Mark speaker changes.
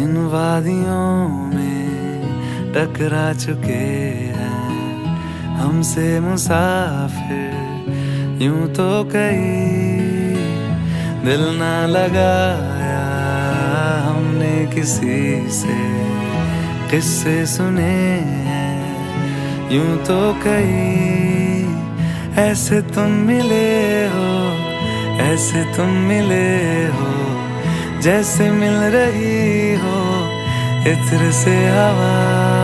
Speaker 1: इन वादियों में टकरा चुके हैं हमसे मुसाफिर यूं तो कहीं दिल ना लगाया हमने किसी से किस्से सुने हैं यूं तो कहीं ऐसे तुम मिले हो ऐसे तुम मिले हो जैसे मिल रही हो इत्र से हवा।